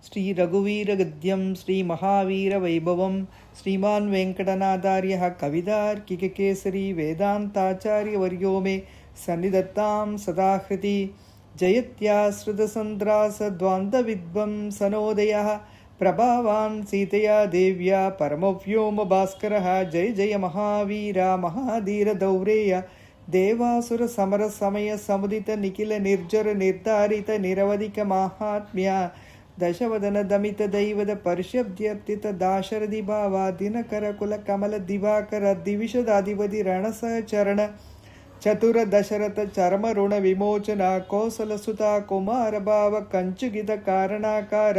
ಶ್ರೀ ರಘುವೀರಗದ್ಯಂ ಶ್ರೀ ಮಹಾವೀರವೈಭವಂ ಶ್ರೀಮಾನ್ ವೆಂಕಟನಾಥಾರ್ಯ ಕವಿತಾರ್ಕಿಕಕೇಸರಿ ವೇದಾಂತಾಚಾರ್ಯವರ್ಯೋ ಮೇ ಸನ್ನಿಧತ್ತಾಂ ಸದಾಹೃತಿ ಜಯತ್ಯಾಶ್ರಿತಸಂದ್ರಾಸದ್ವಾಂತವಿದ್ವಂ ಸನೋದಯಃ ಪ್ರಭಾವಾನ್ ಸೀತೆಯಾ ದೇವ್ಯಾ ಪರಮವ್ಯೋಮ ಭಾಸ್ಕರಃ ಜಯ ಜಯ ಮಹಾವೀರ ಮಹಾಧೀರ ದೌರೇಯ ದೇವಾಸುರ ಸಮರ ಸಮಯ ಸಮುದಿತ ನಿಖಿಲ ನಿರ್ಜರ ನಿರ್ಧಾರಿತ ನಿರವಧಿಕ ಮಾಹಾತ್ಮ್ಯ ದಶವದನ ದಮಿತ ದೈವದ ಪರಿಶಬ್ದ್ಯರ್ಥಿತ ದಾಶರಥಿ ಭಾವ ದಿನಕರ ಕುಲ ಕಮಲ ದಿವಾಕರ ದಿವಿಷದಾಧಿಪತಿ ರಣಸಚರಣ ಚತುರ ದಶರಥ ಚರ್ಮ ಋಣ ವಿಮೋಚನ ಕೌಸಲ ಸುತ ಕುಮಾರ ಭಾವ ಕಂಚುಗಿದ ಕಾರಣಾಕಾರ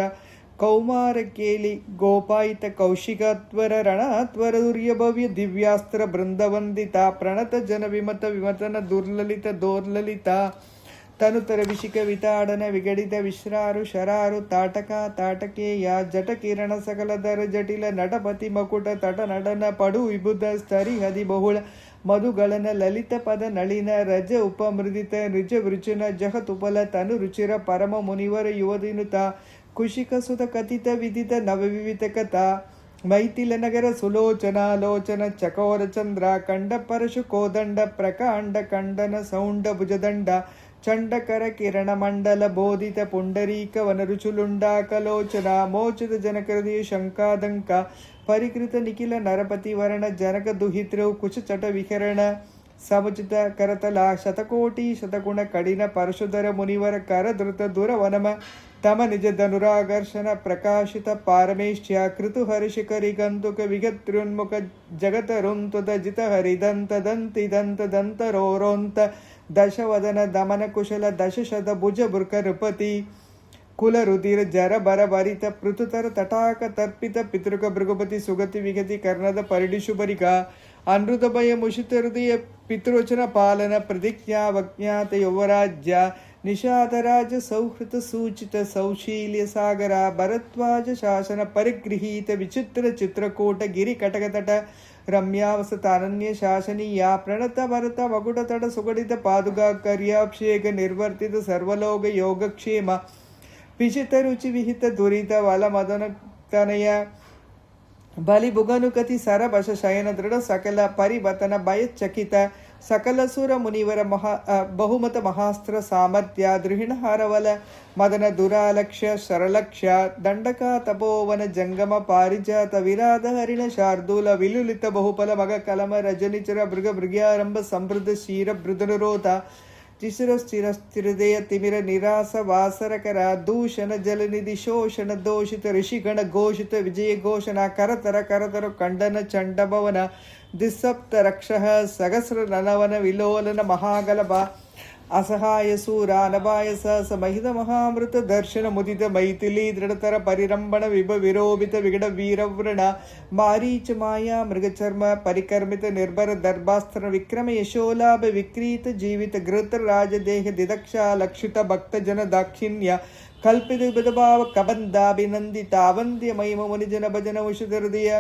ಕೌಮಾರ ಕೇಲಿ ಗೋಪಾಯಿತ ಕೌಶಿಕತ್ವರ ರಣಾತ್ವರ ದುರ್ಯಭವ್ಯ ದಿವ್ಯಾಸ್ತ್ರ ಬೃಂದವಂದಿತ ಪ್ರಣತ ಜನ ವಿಮತ ವಿಮತನ ದುರ್ಲಲಿತ ದೋರ್ಲಲಿತ ತನುತರ ವಿಶಿಕ ವಿತಾಡನ ವಿಗಡಿತ ವಿಶ್ರಾರು ಶರಾರು ತಾಟಕ ತಾಟಕೇಯ ಜಟ ಕಿರಣ ಸಕಲದರ ಜಟಿಲ ನಟಪತಿ ಮಕುಟ ತಟ ನಡನ ಪಡು ವಿಬುಧ ಸ್ತರಿ ಹದಿ ಬಹುಳ ಮಧುಗಳನ ಲಲಿತ ಪದ ನಳಿನ ರಜ ಉಪಮೃದಿತ ನಿಜ ವೃಚನ ಜಹತುಪಲ ತನು ರುಚಿರ ಪರಮ ಮುನಿವರ ಯುವದಿನುತ ಕುಶಿಕ ಸುತ ಕಥಿತ ವಿದಿತ ನವವಿವಿತ ಕಥಾ ಮೈಥಿಲ ನಗರ ಸುಲೋಚನಾಲೋಚನ ಚಕೋರ ಚಂದ್ರ ಕಂಡ ಪರಶು ಕೋದಂಡ ಪ್ರಕಾಂಡ ಖಂಡನ ಸೌಂಡ ಭುಜದಂಡ ಚಂಡಕರ ಕಿರಣ ಮಂಡಲ ಬೋಧಿತ ಪುಂಡರೀಕ ವನರುಚುಲುಂಡಾಕಲೋಚನ ಮೋಚದ ಜನಕೃದಿಯ ಶಂಕಾದಂಕ ಪರಿಕೃತ ನಿಖಿಲ ನರಪತಿ ವರ್ಣ ಜನಕ ದುಹಿತೃ ಕುಶ ಚಟ ವಿಹರಣ ಸಮುಚಿತ ಕರತಲ ಶತಕೋಟಿ ಶತಗುಣ ಕಡಿನ ಪರಶುಧರ ಮುನಿವರ ಕರಧೃತ ದುರವನಮ ತಮ ನಿಜ ಧನುರಾಕರ್ಷಣ ಪ್ರಕಾಶಿತ ಪಾರಮೇಶ್ಯ ಕೃತು ಹರಿಶಿಖರಿ ಗಂತುಕ ವಿಗತ್ರ್ಯುನ್ಮುಖ ಜಗತರುಂತುದ ಜಿತ ಹರಿದಂತ ದಂತಿದಂತ ದಂತರೋರೋಂತ ದಶವದನ ದಮನ ಕುಶಲ ದಶಶದ ಭುಜ ಬೃಕ ನೃಪತಿ ಕುಲ ರುಧಿರ ಜರ ಬರ ಭರಿತ ಪೃಥುತರ ತಟಾಕ ತರ್ಪಿತ ಪಿತೃಕ ಭೃಗುಪತಿ ಸುಗತಿ ವಿಗತಿ ಕರ್ಣದ ಪರಿಡಿಶುಬರಿಕ ಅನೃತ ಭಯ ಮುಷಿತ ಹೃದಯ ಪಿತೃವಚನ ಪಾಲನ ಪ್ರತಿಜ್ಞಾ ವಜ್ಞಾತ ಯುವರಾಜ್ಯ ನಿಷಾದರಾಜ ಸೌಹೃತ ಸೂಚಿತ ಸೌಶೀಲ್ಯ ಸಾಗರ ಭರದ್ವಾಜ ಶಾಸನ ಪರಿಗೃಹೀತ ವಿಚಿತ್ರ ಚಿತ್ರಕೂಟ ಗಿರಿ ಕಟಕತಟ ರಮ್ಯಾವಸತ ಅನನ್ಯ ಶಾಸನೀಯ ಪ್ರಣತ ಭರತ ಮಗುಟ ತಡ ಸುಗಡಿತ ಪಾದುಗಾ ಕರ್ಯಾಭಿಷೇಕ ನಿರ್ವರ್ತಿತ ಸರ್ವಲೋಕ ಯೋಗಕ್ಷೇಮ ವಿಚಿತ ರುಚಿ ವಿಹಿತ ದುರಿತ ವಲ ಮದನ ತನಯ ಬಲಿ ಬುಗನುಕತಿ ಸರಬಶ ಶಯನ ದೃಢ ಸಕಲ ಪರಿವತನ ಭಯಚಕಿತ ಸಕಲ ಸುರ ಮುನಿವರ ಬಹುಮತ ಮಹಾಸ್ತ್ರ ಸಾಮರ್ಥ್ಯ ದೃಹಿಣಹಾರವಲ ಮದನ ದುರಾಲಕ್ಷ್ಯ ಶರಲಕ್ಷ್ಯ ದಂಡಕ ತಪೋವನ ಜಂಗಮ ಪಾರಿಜಾತ ವಿರಾಧ ಹರಿಣ ಶಾರ್ದೂಲ ವಿಲುಲಿತ ಬಹುಫಲ ಮಗ ಕಲಮ ರಜನಿಚರ ಮೃಗ ಮೃಗ್ಯಾರಂಭ ಸಮೃದ್ಧ ಶೀರ ಮೃದನುರೋಧ ತಿಸಿರ ಸ್ಥಿರ ಸ್ಥಿರದಯ ತಿಮಿರ ನಿರಾಸ ವಾಸರಕರ ದೂಷಣ ಜಲನಿಧಿ ಶೋಷಣ ದೋಷಿತ ಋಷಿಗಣ ಘೋಷಿತ ವಿಜಯ ಘೋಷಣ ಕರತರ ಕರತರ ಖಂಡನ ಚಂಡಭವನ ದಿಸ್ಸಪ್ತ ರಕ್ಷಃ ಸಹಸ್ರ ನನವನ ವಿಲೋಲನ ಮಹಾಗಲಭ ಅಸಹಾಯ ಸೂರ ಅನಭಾಯ ಸಹಸ ಮಹಿತ ಮಹಾಮೃತ ದರ್ಶನ ಮುದಿತ ಮೈಥಿಲಿ ದೃಢತರ ಪರಿರಂಭಣ ವಿಭ ವಿರೋಭಿತ ವಿಗಡ ವೀರವ್ರಣ ಮಾರೀಚ ಮಾಯಾ ಮೃಗಚರ್ಮ ಪರಿಕರ್ಮಿತ ನಿರ್ಭರ ದರ್ಭಾಸ್ತ್ರ ವಿಕ್ರಮ ಯಶೋಲಾಭ ವಿಕ್ರೀತ ಜೀವಿತ ಗೃತ ರಾಜದೇಹ ದಿದಕ್ಷ ಲಕ್ಷಿತ ಭಕ್ತ ಜನ ದಾಕ್ಷಿಣ್ಯ ಕಲ್ಪಿತ ವಿಭದಭಾವ ಕಬಂಧಾಭಿನಂದಿತ ಅವಂದ್ಯ ಮಹಿಮ ಮುನಿಜನ ಭಜನ ಉಷದ ಹೃದಯ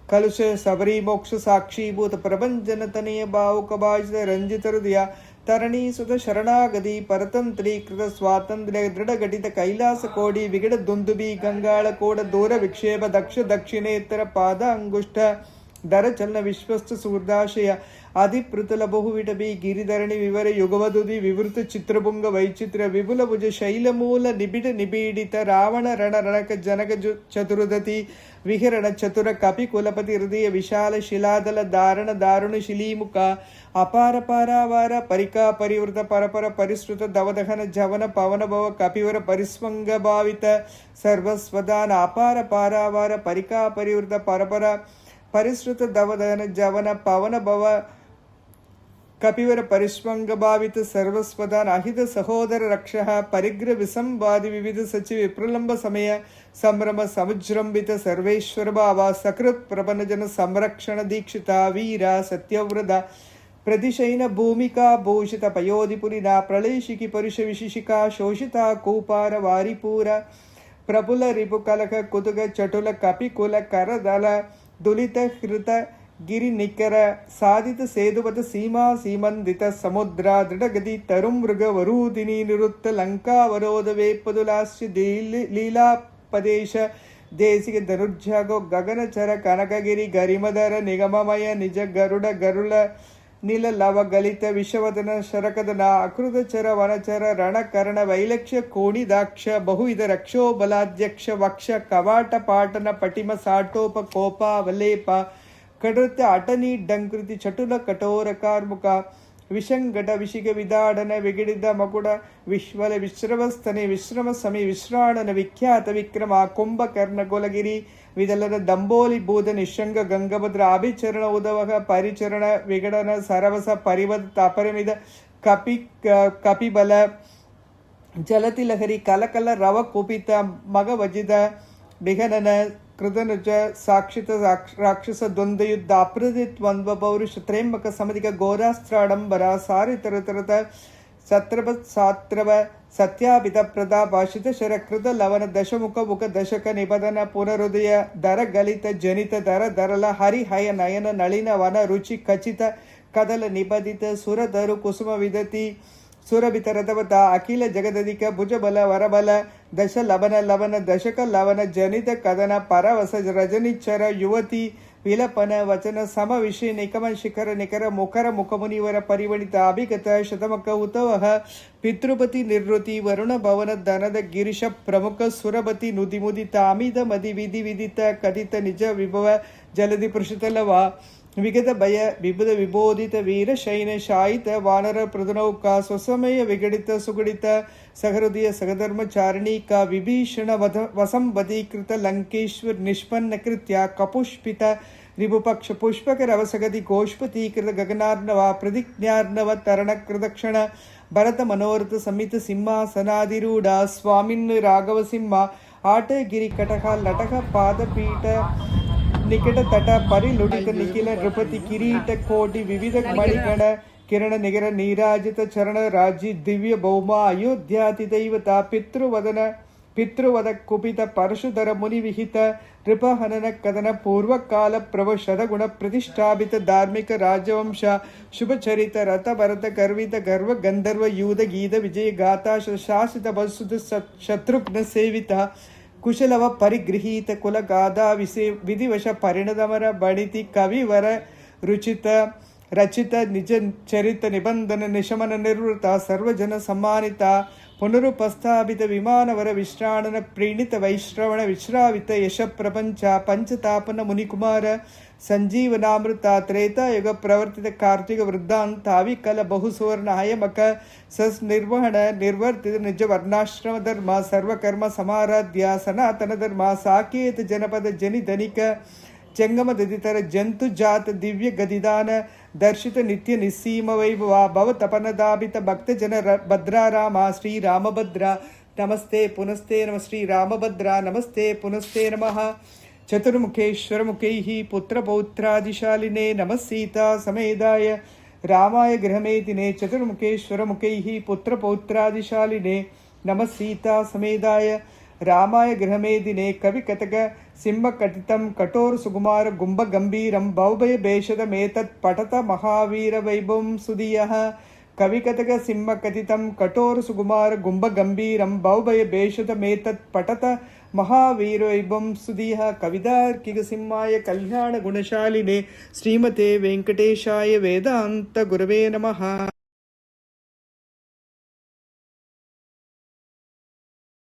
ಕಲುಷ ಸಬರಿ ಮೋಕ್ಷ ಸಾಕ್ಷೀಭೂತ ಪ್ರಭಂಜನ ತನೆಯ ಭಾವುಕ ಭಾಷಿತ ರಂಜಿತ ಹೃದಯ ತರಣಿ ಸುತ ಶರಣಾಗದಿ ಪರತಂತ್ರೀಕೃತ ಸ್ವಾತಂತ್ರ್ಯ ದೃಢ ಘಟಿತ ಕೈಲಾಸ ಕೋಡಿ ವಿಗಡ ದುಂದುಬಿ ಗಂಗಾಳ ಕೋಡ ದೂರ ವಿಕ್ಷೇಪ ದಕ್ಷ ದಕ್ಷಿಣೇತರ ಪಾದ ಅಂಗುಷ್ಟ ದರ ಚಲನ ವಿಶ್ವಸ್ತ ಸೂರ್ದಾಶಯ ಅಧಿಪೃತಲ ಬಹುವಿಟಬಿ ಗಿರಿಧರಣಿ ವಿವರ ಯುಗವದುದಿ ವಿವೃತ ಚಿತ್ರಭುಂಗ ವೈಚಿತ್ರ ವಿಪುಲ ಭುಜ ಶೈಲಮೂಲ ನಿಬಿಡ ನಿಬೀಡಿತ ರಾವಣ ರಣ ರಣಕ ಜನಕ ಚತುರ್ದತಿ ವಿಹರಣ ಚತುರ ಕಪಿ ಕುಲಪತಿ ಹೃದಯ ವಿಶಾಲ ಶಿಲಾದಲ ಧಾರಣ ದಾರುಣ ಶಿಲೀಮುಖ ಅಪಾರ ಪಾರಾವಾರ ಪರಿಕಾ ಪರಿವೃತ ಪರಪರ ಪರಿಸೃತ ದವದಹನ ಜವನ ಪವನ ಭವ ಕಪಿವರ ಪರಿಸ್ವಂಗ ಭಾವಿತ ಸರ್ವಸ್ವದಾನ ಅಪಾರ ಪಾರಾವಾರ ಪರಿಕಾ ಪರಿವೃತ ಪರಪರ ಪರಿಸೃತ ದವದಹನ ಜವನ ಪವನ ಭವ ಕಪಿವರ ಪರಿಸ್ವಂಗ ಭಾವಿತ ಸರ್ವಸ್ವದಾನ ಅಹಿತ ಸಹೋದರ ರಕ್ಷಃ ಪರಿಗ್ರ ವಿಸಂವಾದಿ ವಿವಿಧ ಸಚಿವ ವಿಪ್ರಲಂಬ ಸಮಯ ಸಂಭ್ರಮ ಸಮುಜೃಂಭಿತ ಸರ್ವೇಶ್ವರ ಭಾವ ಸಕೃತ್ ಪ್ರಪನ್ನಜನ ಸಂರಕ್ಷಣ ದೀಕ್ಷಿತ ವೀರ ಸತ್ಯವ್ರತ ಪ್ರತಿಶೈನ ಭೂಮಿಕಾ ಭೂಷಿತ ಪಯೋಧಿಪುರಿನ ಪ್ರಳಯಶಿಖಿ ಪರುಷ ವಿಶಿಷಿಕಾ ಶೋಷಿತ ಕೂಪಾರ ವಾರಿಪೂರ ಪ್ರಫುಲ ರಿಪು ಕಲಕ ಕುತುಕ ಚಟುಲ ಕಪಿಕುಲ ಕರದಲ ದುಲಿತ ಹೃತ ಗಿರಿ ನಿಖರ ಸಾಧಿತ ಸೇದುಪಥ ಸೀಮಾ ಸೀಮಂದಿತ ಸಮುದ್ರ ದೃಢಗತಿ ತರುಮೃಗ ವರೂದಿನಿ ನಿರುತ್ತ ಲಂಕಾವರೋಧ ವೇಪದುಲಾಸ್ಯ ಲೀಲಾ ಪದೇಶ ದೇಸಿಗೆ ಧನುರ್ಜಾಗೋ ಗಗನಚರ ಕನಕಗಿರಿ ಗರಿಮಧರ ನಿಗಮಮಯ ನಿಜ ಗರುಡ ಗರುಳ ನೀಲ ಲವ ಗಲಿತ ವಿಷವದನ ಶರಕದನ ಅಕೃತಚರ ವನಚರ ರಣಕರಣ ವೈಲಕ್ಷ್ಯ ಕೋಣಿದಾಕ್ಷ ಬಹುವಿಧ ರಕ್ಷೋ ಬಲಾಧ್ಯಕ್ಷ ವಕ್ಷ ಕವಾಟ ಪಾಟನ ಪಟಿಮ ಸಾಟೋಪ ಕೋಪ ವಲೇಪ ಕಡೃತ್ಯ ಅಟನಿ ಡಂಕೃತಿ ಚಟುಲ ಕಠೋರ ಕಾರ್ಮುಕ ವಿಷಂಗಟ ವಿಶಿಗ ವಿದಾಡನ ವಿಗಿಡಿದ ಮಕುಡ ವಿಶ್ವಲ ವಿಶ್ರವಸ್ತನೆ ವಿಶ್ರಮ ಸಮಿ ವಿಶ್ರಾಣನ ವಿಖ್ಯಾತ ವಿಕ್ರಮ ಕುಂಭಕರ್ಣ ಗೊಲಗಿರಿ ವಿದಲನ ದಂಬೋಲಿ ಬೂಧ ನಿಶಂಗ ಗಂಗಭದ್ರ ಅಭಿಚರಣ ಉದವಹ ಪರಿಚರಣ ವಿಗಡನ ಸರವಸ ಪರಿವದ ತಾಪರಮಿದ ಕಪಿಬಲ ಜಲತಿ ಲಹರಿ ಕಲಕಲ ರವ ಕುಪಿತ ಮಗ ವಜಿದ ಬಿಘನನ ಕೃತನುಜ ಸಾಕ್ಷಿತ ರಾಕ್ಷಸ ದ್ವಂದ್ವ ಯುದ್ಧ ಅಪ್ರದಿತ್ವಂದ್ವ ಪೌರುಷ ತ್ರೇಂಬಕ ಸಮಧಿಕ ಘೋರಾಸ್ತ್ರಾಡಂಬರ ಸಾರಿತರತರತ ಸತ್ರವ ಸಾತ್ರವ ಸತ್ಯಾಪಿತ ಪ್ರತಾಪಾಶಿತ ಶರ ಕೃತ ಲವನ ದಶಮುಖ ಮುಖ ದಶಕ ನಿಬದನ ಪುನರುದಯ ದರ ಗಲಿತ ಜನಿತ ದರ ದರಲ ಹರಿಹಯ ನಯನ ನಳಿನ ವನ ರುಚಿ ಖಚಿತ ಕದಲ ನಿಬದಿತ ಸುರಧರು ಕುಸುಮ ವಿದತಿ ಸುರಭಿತರದವತ ಅಖಿಲ ಜಗದಧಿಕ ಭುಜಬಲ ವರಬಲ ದಶ ಲವನ ಲವನ ದಶಕ ಲವನ ಜನಿತ ಕದನ ಪರವಸ ರಜನಿಚ್ಚರ ಯುವತಿ ವಿಲಪನ ವಚನ ಸಮ ವಿಷಯ ನಿಕಮ ಶಿಖರ ನಿಖರ ಮುಖರ ಮುಖಮುನಿವರ ಪರಿವಣಿತ ಅಭಿಗತ ಶತಮಕ ಉತವಹ ಪಿತೃಪತಿ ನಿರ್ವೃತಿ ವರುಣ ಭವನ ಧನದ ಗಿರಿಶ ಪ್ರಮುಖ ಸುರಪತಿ ನುದಿ ಮುದಿತ ಅಮಿತ ಮದಿ ವಿಧಿ ವಿದಿತ ಕಥಿತ ನಿಜ ವಿಭವ ಜಲದಿ ಪೃಷತಲವ ವಿಗತ ಭಯ ವಿಬುಧ ವಿಬೋಧಿತ ವೀರ ಶೈನ ಶಾಯಿತ ವಾನರ ಪ್ರದನೌಕ ಸ್ವಸಮಯ ವಿಗಡಿತ ಸುಗಡಿತ ಸಹೃದಯ ಸಹಧರ್ಮಚಾರಿಣೀಕ ವಿಭೀಷಣ ವಸಂಬದೀಕೃತ ಲಂಕೇಶ್ವರ್ ನಿಷ್ಪನ್ನ ಕೃತ್ಯ ಕಪುಷ್ಪಿತ ರಿಭುಪಕ್ಷ ಪುಷ್ಪಕ ರವಸಗತಿ ಗೋಷ್ಪತೀಕೃತ ಗಗನಾರ್ಣವ ಪ್ರತಿಜ್ಞಾರ್ಣವ ತರಣಕೃತಕ್ಷಣ ಭರತ ಮನೋರಥ ಸಮಿತ ಸಿಂಹಾಸನಾದಿರೂಢ ಸ್ವಾಮಿನ್ ರಾಘವ ಸಿಂಹ ಆಟಗಿರಿ ಕಟಕ ಲಟಕ ಪಾದಪೀಠ ನಿಕಟ ತಟ ಪರಿಲುಡಿತ ನಿಖಿಲ ನೃಪತಿ ಕಿರೀಟ ಕೋಟಿ ವಿವಿಧ ಮಣಿಗಣ ಕಿರಣ ನಿಗರ ನೀರಾಜಿತ ಚರಣ ರಾಜಿ ದಿವ್ಯ ಭೌಮ ಅಯೋಧ್ಯಾತಿ ದೈವತ ಪಿತೃವದ ಕುಪಿತ ಪರಶುಧರ ಮುನಿ ವಿಹಿತ ನೃಪಹನನ ಕದನ ಪೂರ್ವಕಾಲ ಪ್ರಭ ಶತಗುಣ ಪ್ರತಿಷ್ಠಾಪಿತ ಧಾರ್ಮಿಕ ರಾಜವಂಶ ಶುಭಚರಿತ ರಥ ಭರತ ಗರ್ವಿತ ಗರ್ವ ಗಂಧರ್ವ ಯೂಧ ಗೀತ ವಿಜಯ ಗಾಥಾ ಶಾಸಿತ ಬಸುತ ಶತ್ರುಘ್ನ ಸೇವಿತ ಕುಶಲವ ಪರಿಗೃಹೀತ ಕುಲ ಗಾಧಾ ವಿಧಿವಶ ಪರಿಣದಮರ ಬಣಿತಿ ಕವಿವರ ರುಚಿತ ರಚಿತ ನಿಜ ಚರಿತ ನಿಬಂಧನ ನಿಶಮನ ನಿರ್ವೃತ ಸರ್ವಜನ ಸಮ್ಮಾನಿತ ಪುನರುಪಸ್ಥಾಪಿತ ವಿಮಾನವರ ವಿಶ್ರಾಣನ ಪ್ರೀಣಿತ ವೈಶ್ರವಣ ವಿಶ್ರಾವಿತ ಯಶ ಪ್ರಪಂಚ ಪಂಚತಾಪನ ಮುನಿಕುಮಾರ ಸಂಜೀವನಾಮೃತ ತ್ರೇತಾಯುಗ ಪ್ರವರ್ತಿತ ಕಾರ್ತಿಕ ವೃದ್ಧಾಂತಾವಿಕಲ ಬಹುಸುವರ್ಣ ಹಯಮಕ ಸಸ್ ನಿರ್ವಹಣ ನಿರ್ವರ್ತಿತ ನಿಜ ವರ್ಣಾಶ್ರಮ ಧರ್ಮ ಸರ್ವಕರ್ಮ ಸಮಾರಾಧ್ಯ ಸನಾತನ ಧರ್ಮ ಸಾಕೇತ ಜನಪದ ಜನಿ ಧನಿಕ ಜಂಗಮ ದದಿತರ ಜಂತು ಜಾತ ದಿವ್ಯ ಗದಿದಾನ ದರ್ಶಿತ ನಿತ್ಯ ನಿಸ್ಸೀಮ ವೈಭವ ಭವ ತಪನದಾಭಿತ ಭಕ್ತ ಜನ ಭದ್ರಾರಾಮ ಶ್ರೀರಾಮಭದ್ರ ನಮಸ್ತೆ ಪುನಸ್ತೆ ನಮ ಶ್ರೀರಾಮಭದ್ರ ನಮಸ್ತೆ ಪುನಸ್ತೆ ನಮಃ ಚತುರ್ಮುಖೇಶ್ವರ ಮುಖೈಃ ಪುತ್ರಪೌತ್ರಾದಿಶಾಲಿನೇ ನಮಃ ಸೀತಾ ಸಮೇದಾಯ ರಾಮಾಯ ಗೃಹಮೇದಿನೇ ಚತುರ್ಮುಖೇಶ್ವರ ಮುಖೈಃ ಪುತ್ರಪೌತ್ರಾದಿಶಾಲಿನೇ ನಮಃ ಸೀತಾ ಸಮೇದಾಯ ರಾಮಾಯ ಗೃಹಮೇದಿನೇ ಕವಿ ಕತಕ ಸಿಂಹ ಕಟಿತಂ ಕಠೋರ ಸುಗುಮಾರ ಗುಂಬ ಗಂಭೀರಂ ಭವಭಯ ಭೇಷದ ಮೇತತ್ ಪಠತ ಮಹಾವೀರ ವೈಭವಂ ಸುಧಿಯಃ ಕವಿ ಕತಕ ಸಿಂಹ ಕಥಿತಂ ಕಠೋರ ಸುಗುಮಾರ ಗುಂಬ ಗಂಭೀರಂ ಭವಭಯ ಭೇಷದ ಮೇತತ್ ಪಠತ ಮಹಾವೀರ ವೈಭವಂ ಸುಧಿಯಃ ಕವಿದಾರ್ಕಿಗ ಸಿಂಹಾಯ ಕಲ್ಯಾಣ ಗುಣಶಾಲಿನೇ ಶ್ರೀಮತೆ ವೆಂಕಟೇಶಾಯ ವೇದಾಂತ ಗುರವೇ ನಮಃ.